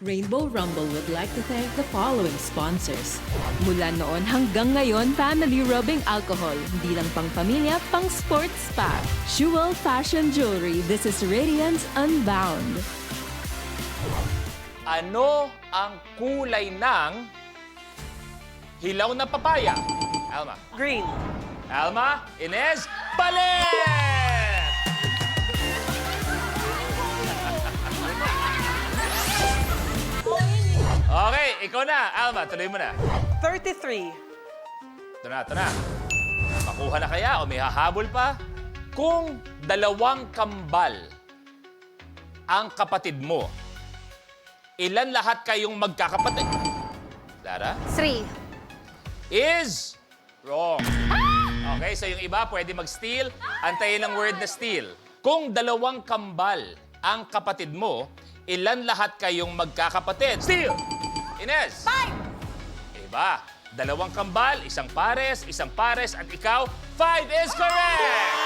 Rainbow Rumble would like to thank the following sponsors. Mula noon hanggang ngayon, family rubbing alcohol. Hindi lang pang pamilya, pang sports pa. Jewel Fashion Jewelry. This is Radiance Unbound. Ano ang kulay ng hilaw na papaya? Alma. Green. Alma, Inez, Palit! Okay, ikaw na. Alma, tuloy mo na. 33. Ito na. Makuha na kaya o may hahabol pa? Kung dalawang kambal ang kapatid mo, ilan lahat kayong magkakapatid? Lara? 3. Is wrong. Okay, so yung iba pwede mag-steal. Antayin ang word na steal. Kung dalawang kambal ang kapatid mo, ilan lahat kayong magkakapatid? Steal! Inez? 5. Iba. Dalawang kambal, isang pares, at ikaw, 5 is correct!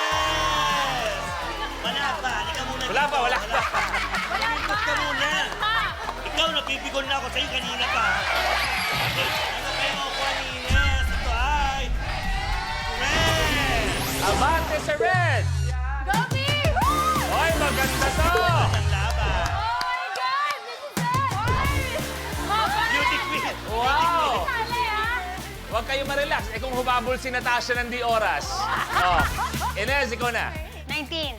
Wala pa, halika muna. Wala pa. Ikot ka muna. Ikaw, napipigol na ako sa'yo kanina pa. Ano kayo mo, Juanines? Ito ay... Red! Abante sa red! Gobi! Oy, maganda to! Ang laban. Oh my God! This is it! Beauty queen. Wow! Sali, ha? Huwag kayo ma-relax. Eh kung humabol si Natasha ng di oras. Oh. Inez, ikaw na. 19.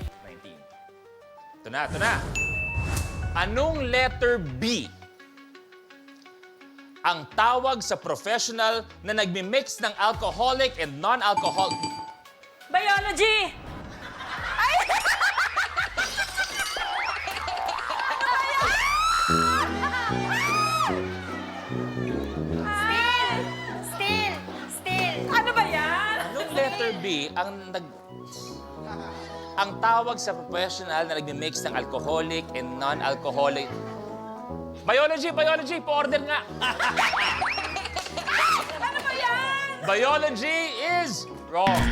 19. Ito na. Anong letter B ang tawag sa professional na nagmi-mix ng alcoholic and non-alcoholic? Biology. Still. Ano ba yan? Anong letter B ang tawag sa professional na nagmi-mix ng alcoholic and non-alcoholic? Biology, pa-order nga. Ano ba yan? Biology is wrong.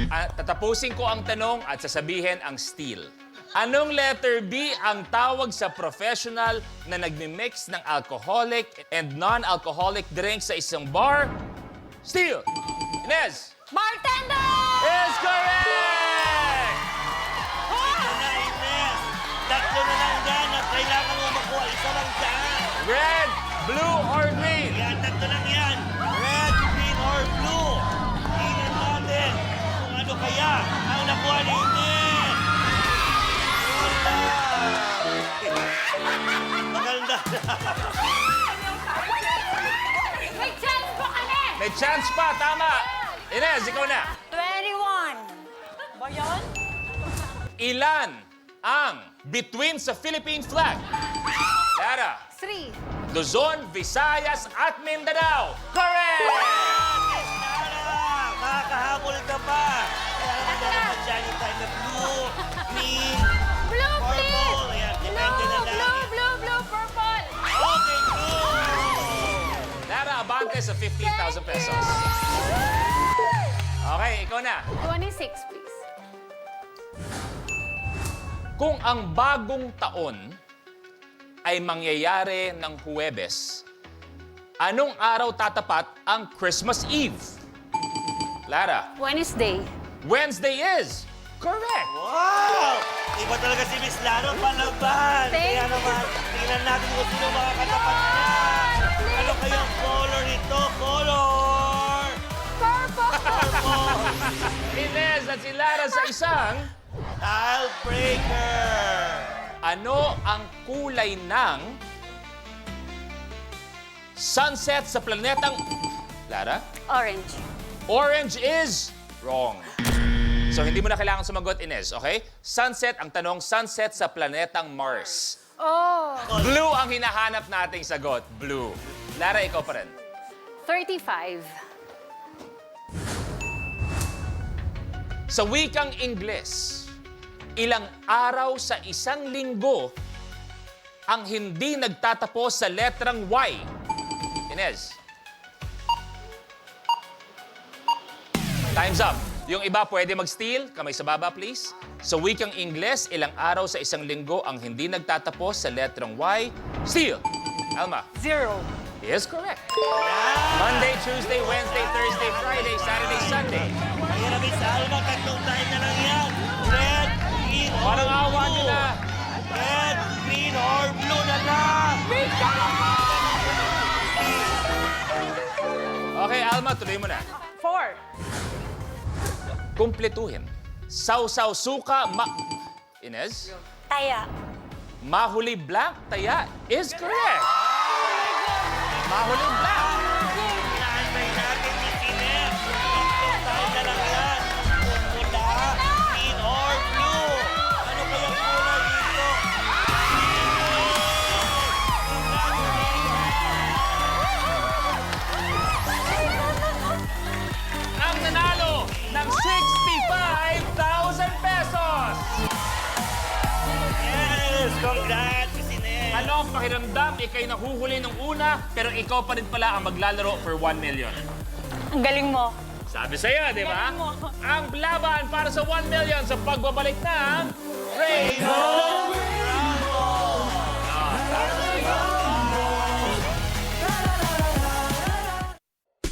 Tatapusin ko ang tanong at sasabihin ang steal. Anong letter B ang tawag sa professional na nagmi-mix ng alcoholic and non-alcoholic drinks sa isang bar? Steal! Inez! Bartender! Is correct! Ito na, Ines. Tatlo na lang dyan at kailangan mo makuha isa lang dyan. Red, blue, or green? Yan, tatlo lang yan. Red, green, or blue. Tingnan natin kung ano kaya ang nakuha ni Ines. Wala. Maganda. May chance po kami! May chance pa, tama! Inez, ikaw na. 21. Ba yan? Ilan ang between sa Philippine flag? Lara, 3. Luzon, Visayas, at Mindanao. Correct! Nara, makakahabol ka pa. Kaya naman dapat dyan yung tayo na blue, green, Blue, purple. please! Ayan, depende na lang. Blue, purple! Okay, blue. Lara, abante sa 15,000 pesos. Okay, ikaw na. 26, please. Kung ang bagong taon ay mangyayari ng Huwebes, anong araw tatapat ang Christmas Eve? Lara, Wednesday. Wednesday is correct. Wow! Iba talaga si Miss Laro, palaban. Thank Kaya you. naman, tingnan natin kung sino makakatapat niya. Ano kayang color nito? Color! Purple! Purple! Inez at si Lara sa isang, Tiebreaker! ano ang kulay ng sunset sa planetang... Lara? Orange. Orange is wrong. So, hindi mo na kailangan sumagot, Inez, okay? Sunset, ang tanong, sunset sa planetang Mars. Oh. Blue ang hinahanap nating sagot. Blue. Lara, ikaw pa rin. 35. Sa wikang Ingles, ilang araw sa isang linggo ang hindi nagtatapos sa letrang Y? Inez. Time's up. Yung iba pwede mag-steal. Kamay sa baba, please. Sa wikang Ingles, ilang araw sa isang linggo ang hindi nagtatapos sa letrang Y? Steal! Alma. 0. Is correct. Monday, Tuesday, Wednesday, Thursday, Friday, Saturday, Sunday. Ayan na, Miss Alma, tatlong time na lang yan. Red, green, or Parang awa blue. nila. Red, green, or blue na lang. Okay, Alma, tuloy mo na. 4. Kumpletuhin. Sausaw suka, Inez? Taya. Mahuli blank, taya is correct. Mahuli blank. Inaantay natin si Ines. Tatlong time na lang yan. Pula, green, or blue. Ano kayang kulay dito? Ang nanalo ng 65,000 pesos. Yes! Congrats, Miss Ines. Ano ang pakiramdam? Ika'y nahuhuli ng una, pero ikaw pa rin pala ang maglalaro for 1 million. Ang galing mo. Sabi sa'yo, di ba? Galing mo. Ang laban para sa 1 million sa pagbabalik ng Rainbow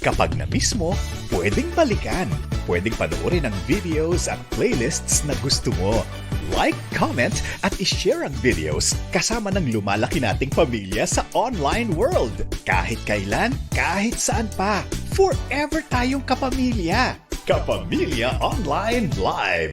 Kapag na-miss mo, pwedeng balikan. Pwedeng panoorin ang videos at playlists na gusto mo. Like, comment, at ishare ang videos kasama ng lumalaki nating pamilya sa online world. Kahit kailan, kahit saan pa. Forever tayong kapamilya. Kapamilya Online Live.